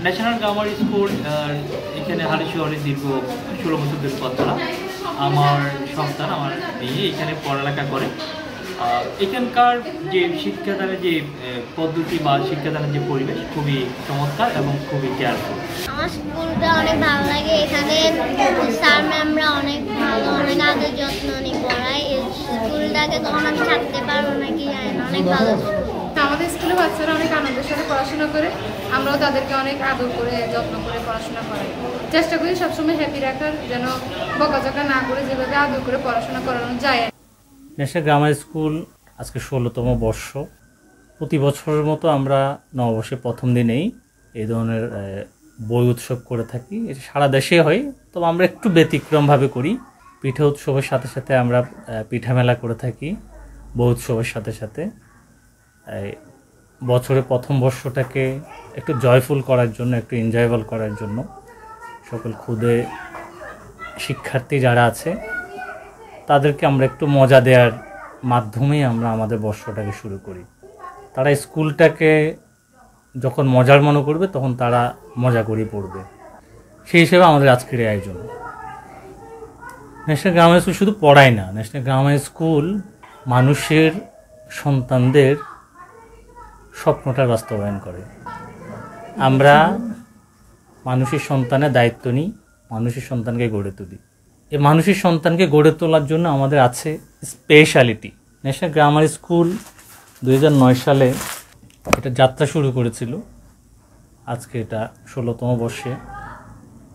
National grammar school এখানে হালিশহরে দীর্ঘ 16 বছর ধরে পথ চলা। আমার সন্তান, আমার মেয়ে এখানে পড়ালেখা করে। এখানকার যে শিক্ষাদানের যে পদ্ধতি বা শিক্ষাদানের যে পরিবেশ খুবই চমৎকার এবং খুবই কেয়ারফুল। আমার স্কুলটা অনেক ভালো লাগে। এখানে স্যার ম্যামরা অনেক ভালো, অনেক আদর যত্ন নিয়ে পড়ায়। স্কুলটাকে তখন আমি থাকতে পারবো নাকি জানি না, অনেক ভালো। আমাদের স্কুলে বাচ্চারা অনেক আনন্দের সাথে পড়াশোনা করে, আমরাও তাদেরকে অনেক আদর করে যত্ন করে পড়াশোনা করাই। চেষ্টা করি সবসময় হ্যাপি রাখার, যেন বকাঝকা না করে যেভাবে আদর করে পড়াশোনা করানো যায়। ন্যাশনাল গ্রামার স্কুল আজকে 16তম বর্ষ। প্রতি বছরের মতো আমরা নববর্ষের প্রথম দিনেই এই ধরনের বই উৎসব করে থাকি। এটা সারা দেশে হয়, তবে আমরা একটু ব্যতিক্রমভাবে করি। পিঠা উৎসবের সাথে সাথে আমরা পিঠা মেলা করে থাকি। বই উৎসবের সাথে সাথে বছরের প্রথম বর্ষটাকে একটু জয়ফুল করার জন্য, একটু এনজয়েবল করার জন্য সকল ক্ষুদে শিক্ষার্থী যারা আছে তাদেরকে আমরা একটু মজা দেওয়ার মাধ্যমেই আমরা আমাদের বর্ষটাকে শুরু করি। তারা স্কুলটাকে যখন মজার মনে করবে তখন তারা মজা করেই পড়বে, সেই হিসেবে আমাদের আজকের আয়োজন। ন্যাশনাল গ্রামার স্কুল শুধু পড়ায় না, ন্যাশনাল গ্রামার স্কুল মানুষের সন্তানদের স্বপ্নটা বাস্তবায়ন করে। আমরা মানুষের সন্তানের দায়িত্ব নিই, মানুষের সন্তানকে গড়ে তুলি। এই মানুষের সন্তানকে গড়ে তোলার জন্য আমাদের আছে স্পেশালিটি। ন্যাশনাল গ্রামার স্কুল 2009 সালে এটা যাত্রা শুরু করেছিল। আজকে এটা 16তম বর্ষে।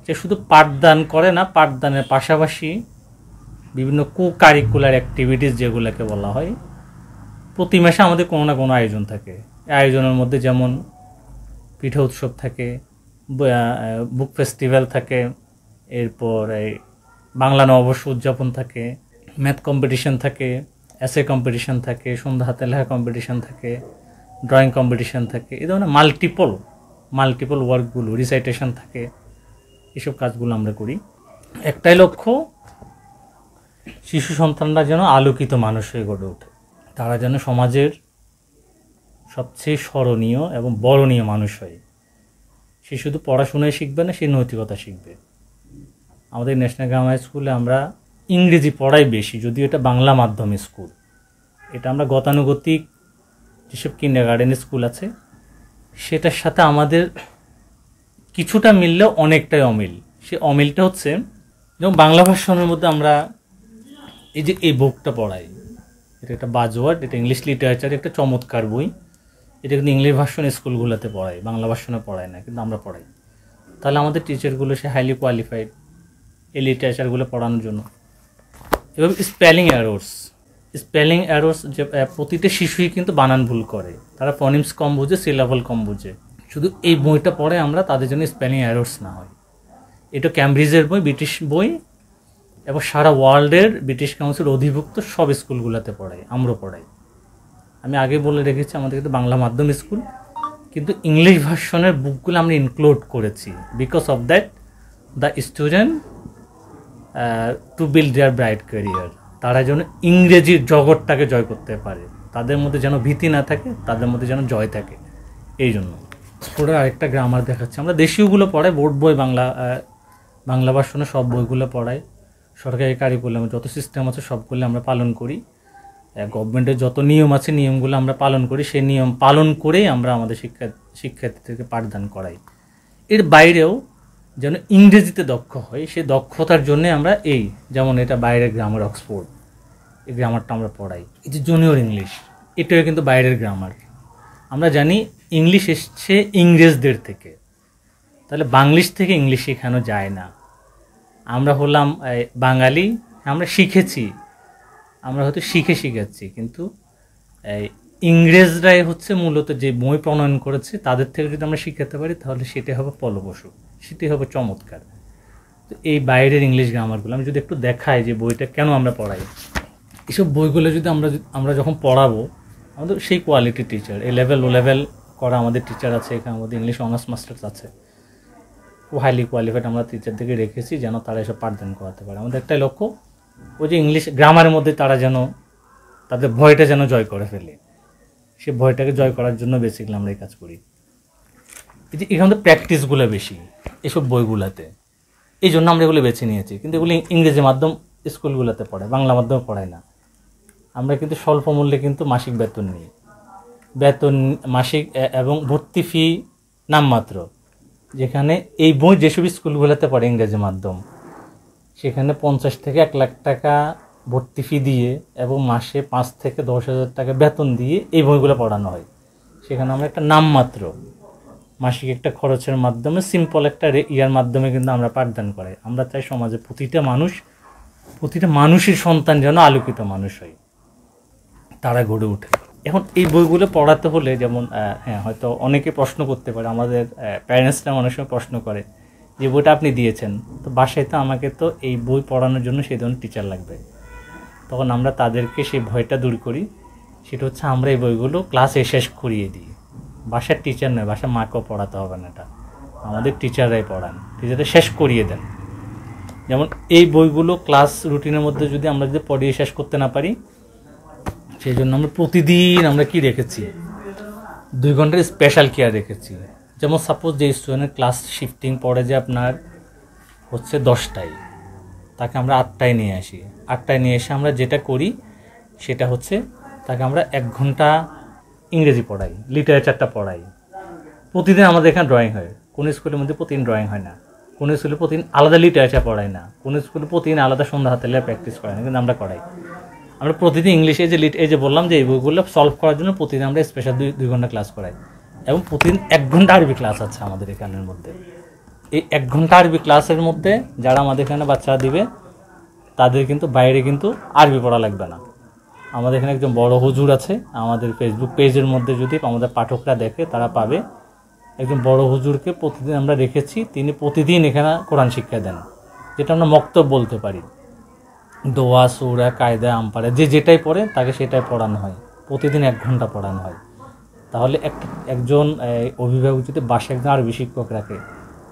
যে শুধু পাঠদান করে না, পাঠদানের পাশাপাশি বিভিন্ন কারিকুলার অ্যাক্টিভিটিস যেগুলোকে বলা হয়, প্রতি মাসে আমাদের কোনো না কোনো আয়োজন থাকে। এই আয়োজনের মধ্যে যেমন পিঠা উৎসব থাকে, বুক ফেস্টিভ্যাল থাকে, এরপর এই বাংলা নববর্ষ উদযাপন থাকে, ম্যাথ কম্পিটিশন থাকে, এসে কম্পিটিশন থাকে, সন্ধ্যা হাতে লেখা কম্পিটিশন থাকে, ড্রয়িং কম্পিটিশন থাকে। এই ধরনের মাল্টিপল ওয়ার্কগুলো, রিসাইটেশন থাকে। এসব কাজগুলো আমরা করি। একটাই লক্ষ্য, শিশু সন্তানরা যেন আলোকিত মানুষ হয়ে গড়ে ওঠে। তারা যেন সমাজের সবচেয়ে স্মরণীয় এবং বরণীয় মানুষ হয়। সে শুধু পড়াশোনায় শিখবে না, সে নৈতিকতা শিখবে। আমাদের ন্যাশনাল গ্রামার স্কুলে আমরা ইংরেজি পড়াই বেশি, যদিও এটা বাংলা মাধ্যম স্কুল। এটা আমরা গতানুগতিক যেসব কিন্ডারগার্টেন স্কুল আছে সেটার সাথে আমাদের কিছুটা মিললেও অনেকটাই অমিল। সে অমিলটা হচ্ছে, যেমন বাংলা ভার্সনের মধ্যে আমরা এই বুকটা পড়াই, এটা একটা বাজওয়ার্ড, এটা ইংলিশ লিটারেচার, একটা চমৎকার বই। এটা কিন্তু ইংলিশ ভার্সন স্কুলগুলোতে পড়ায়, বাংলা ভার্সনে পড়ায় না, কিন্তু আমরা পড়াই। তাহলে আমাদের টিচারগুলো সে হাইলি কোয়ালিফাইড এই লিটারেচারগুলো পড়ানোর জন্য। এভাবে স্পেলিং এরর্স যে প্রতিটা শিশুই কিন্তু বানান ভুল করে, তারা ফনিমস কম বুঝে, সিলাবল কম বুঝে। শুধু এই বইটা পড়ে আমরা তাদের জন্য স্পেলিং এরর্স না হয়। এটা ক্যামব্রিজের বই, ব্রিটিশ বই, এবং সারা ওয়ার্ল্ডের ব্রিটিশ কাউন্সিল অধিভুক্ত সব স্কুলগুলোতে পড়াই, আমরাও পড়াই। আমি আগে বলে রেখেছি আমাদের কিন্তু বাংলা মাধ্যম স্কুল, কিন্তু ইংলিশ ভার্সনের বুকগুলো আমরা ইনক্লুড করেছি। Because of that the student to build there bright career, তারা যেন ইংরেজির জগৎটাকে জয় করতে পারে, তাদের মধ্যে যেন ভীতি না থাকে, তাদের মধ্যে যেন জয় থাকে। এই জন্য স্কুলের আরেকটা গ্রামার দেখাচ্ছে। আমরা দেশীয়গুলো পড়াই, বোর্ড বই, বাংলা ভার্সনে সব বইগুলো পড়াই। সরকারি কারিকুলামে যত সিস্টেম আছে সবগুলো আমরা পালন করি। গভর্নমেন্টের যত নিয়ম আছে নিয়মগুলো আমরা পালন করি। সেই নিয়ম পালন করেই আমরা আমাদের শিক্ষার্থীদেরকে পাঠদান করাই। এর বাইরেও যেন ইংরেজিতে দক্ষ হয়, সেই দক্ষতার জন্যে আমরা যেমন এটা বাইরের গ্রামার, অক্সফোর্ড, এই গ্রামারটা আমরা পড়াই। এই যে জুনিয়র ইংলিশ, এটাও কিন্তু বাইরের গ্রামার। আমরা জানি ইংলিশ এসছে ইংরেজদের থেকে, তাহলে বাংলিশ থেকে ইংলিশ শেখানো যায় না। আমরা হলাম বাঙালি, আমরা শিখেছি, আমরা হয়তো শিখেছি, কিন্তু ইংরেজরাই হচ্ছে মূলত যে বই প্রণয়ন করেছে, তাদের থেকে যদি আমরা শিখাতে পারি তাহলে সেটাই হবে ফলপ্রসূ, সেটাই হবে চমৎকার। তো এই বাইরের ইংলিশ গ্রামারগুলো আমি যদি একটু দেখাই যে বইটা কেন আমরা পড়াই। এসব বইগুলো যদি আমরা যখন পড়াবো, আমাদের সেই কোয়ালিটি টিচার, ও লেভেল করা আমাদের টিচার আছে এখানে, আমাদের ইংলিশ অনার্স মাস্টার্স আছে, খুব হাইলি কোয়ালিফাইড আমরা টিচারদেরকে রেখেছি যেন তারা এসব পাঠদান করাতে পারে। আমাদের একটাই লক্ষ্য, ওই যে ইংলিশ গ্রামারের মধ্যে তারা যেন তাদের ভয়টা যেন জয় করে ফেলে, সে ভয়টাকে জয় করার জন্য বেসিক্যালি আমরা এই কাজ করি। এই যে এখানে প্র্যাকটিসগুলো বেশি এসব বইগুলোতে, এই জন্য আমরা এগুলো বেছে নিয়েছি। কিন্তু এগুলো ইংরেজি মাধ্যম স্কুলগুলোতে পড়ায়, বাংলা মাধ্যমে পড়ায় না। আমরা কিন্তু স্বল্প মূল্যে কিন্তু মাসিক বেতন নিই, বেতন মাসিক এবং ভর্তি ফি নামমাত্র। যেখানে এই বই যেসব স্কুলগুলোতে পড়ে ইংরেজি মাধ্যম, সেখানে 50 থেকে 1 লাখ টাকা ভর্তি ফি দিয়ে এবং মাসে 5 থেকে 10,000 টাকা বেতন দিয়ে এই বইগুলো পড়ানো হয়। সেখানে আমরা একটা নামমাত্র মাসিক একটা খরচের মাধ্যমে সিম্পল একটা ইয়ার মাধ্যমে কিন্তু আমরা পাঠদান করাই। আমরা চাই সমাজে প্রতিটা মানুষের সন্তান যেন আলোকিত মানুষ হয়, তারা গড়ে ওঠে। এখন এই বইগুলো পড়াতে হলে যেমন হ্যাঁ, হয়তো অনেকে প্রশ্ন করতে পারে, আমাদের প্যারেন্টসরা অনেক সময় প্রশ্ন করে যে বইটা আপনি দিয়েছেন, তো বাসায় তো আমাকে তো এই বই পড়ানোর জন্য সেই ধরনের টিচার লাগবে। তখন আমরা তাদেরকে সেই ভয়টা দূর করি। সেটা হচ্ছে আমরা এই বইগুলো ক্লাসে শেষ করিয়ে দিই। বাসার টিচার নয়, বাসার মাকেও পড়াতে হবে না, এটা আমাদের টিচাররাই পড়ান, টিচাররা শেষ করিয়ে দেন। যেমন এই বইগুলো ক্লাস রুটিনের মধ্যে যদি আমরা পড়িয়ে শেষ করতে না পারি, সেই জন্য আমরা প্রতিদিন আমরা কি রেখেছি, 2 ঘন্টার স্পেশাল কেয়ার রেখেছি। যেমন সাপোজ যে স্টুডেন্টের ক্লাস শিফটিং পড়ে যে আপনার হচ্ছে 10টায়, তাকে আমরা 8টায় নিয়ে আসি। 8টায় নিয়ে এসে আমরা যেটা করি সেটা হচ্ছে তাকে আমরা 1 ঘন্টা ইংরেজি পড়াই, লিটারেচারটা পড়াই। প্রতিদিন আমাদের এখানে ড্রয়িং হয়, কোনো স্কুলের মধ্যে প্রতিদিন ড্রয়িং হয় না, কোনো স্কুলে প্রতিদিন আলাদা লিটারেচার পড়ায় না, কোনো স্কুলে প্রতিদিন আলাদা সন্ধ্যা হাতে প্র্যাকটিস করায় না, কিন্তু আমরা করাই। আমরা প্রতিদিন ইংলিশে এই যে বললাম যে এই বইগুলো সলভ করার জন্য প্রতিদিন আমরা স্পেশাল 2 ঘন্টা ক্লাস করাই। এবং প্রতিদিন 1 ঘন্টা আরবি ক্লাস আছে আমাদের এখানের মধ্যে। এই 1 ঘন্টা আরবি ক্লাসের মধ্যে যারা আমাদের এখানে বাচ্চারা দিবে, তাদের কিন্তু বাইরে কিন্তু আরবি পড়া লাগবে না। আমাদের এখানে একজন বড় হুজুর আছে, আমাদের ফেসবুক পেজের মধ্যে যদি আমাদের পাঠকরা দেখে তারা পাবে। একজন বড় হুজুরকে প্রতিদিন আমরা রেখেছি, তিনি প্রতিদিন এখানে কোরআন শিক্ষা দেন, যেটা আমরা মক্তব বলতে পারি। দোয়া, সূরা, কায়দা, আমপারা যে যেটাই পড়ে তাকে সেটাই পড়ানো হয়, প্রতিদিন 1 ঘন্টা পড়ানো হয়। তাহলে একজন অভিভাবক যদি বাসায় একজন আরবি শিক্ষক রাখে,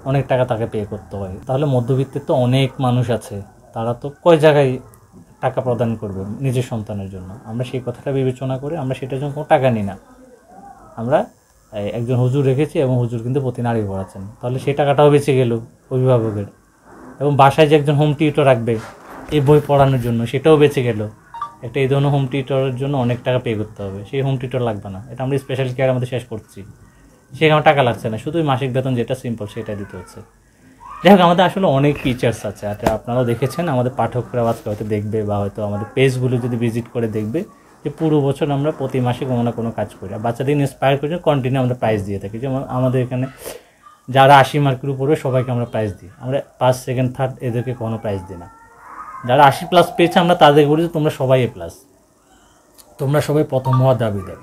অনেক টাকা তাকে পে করতে হয়। তাহলে মধ্যবিত্তের তো অনেক মানুষ আছে, তারা তো কয় জায়গায় টাকা প্রদান করবে নিজের সন্তানের জন্য। আমরা সেই কথাটা বিবেচনা করে আমরা সেটার জন্য কোনো টাকা নিই না। আমরা একজন হুজুর রেখেছি এবং হুজুর কিন্তু প্রতিদিন আরবি পড়াচ্ছেন, তাহলে সেই টাকাটাও বেঁচে গেল অভিভাবকের। এবং বাসায় যে একজন হোম টিউটর রাখবে এই বই পড়ানোর জন্য, সেটাও বেঁচে গেল। একটা এই ধরনের হোম টিউটরের জন্য অনেক টাকা পে করতে হবে, সেই হোম টিউটর লাগবে না। এটা আমরা স্পেশাল কেয়ার আমাদের শেষ করছি, সেখানে টাকা লাগছে না, শুধু মাসিক বেতন যেটা সিম্পল সেটাই দিতে হচ্ছে। যাই হোক, আমাদের আসলে অনেক ফিচার্স আছে। আর আপনারাও দেখেছেন, আমাদের পাঠকরা আজকে হয়তো দেখবে বা হয়তো আমাদের পেজগুলো যদি ভিজিট করে দেখবে যে পুরো বছর আমরা প্রতি মাসে কোনো না কোনো কাজ করি। আর বাচ্চাদের ইন্সপায়ার করে কন্টিনিউ আমরা প্রাইজ দিয়ে থাকি। যেমন আমাদের এখানে যারা 80 মার্কের উপরে সবাইকে আমরা প্রাইজ দিই। আমরা 1st, 2nd, 3rd এদেরকে কোনো প্রাইজ দিই না। যারা 80+ পেয়েছে আমরা তাদের বলি তোমরা সবাই A+, তোমরা সবাই প্রথম হওয়ার দাবিদার।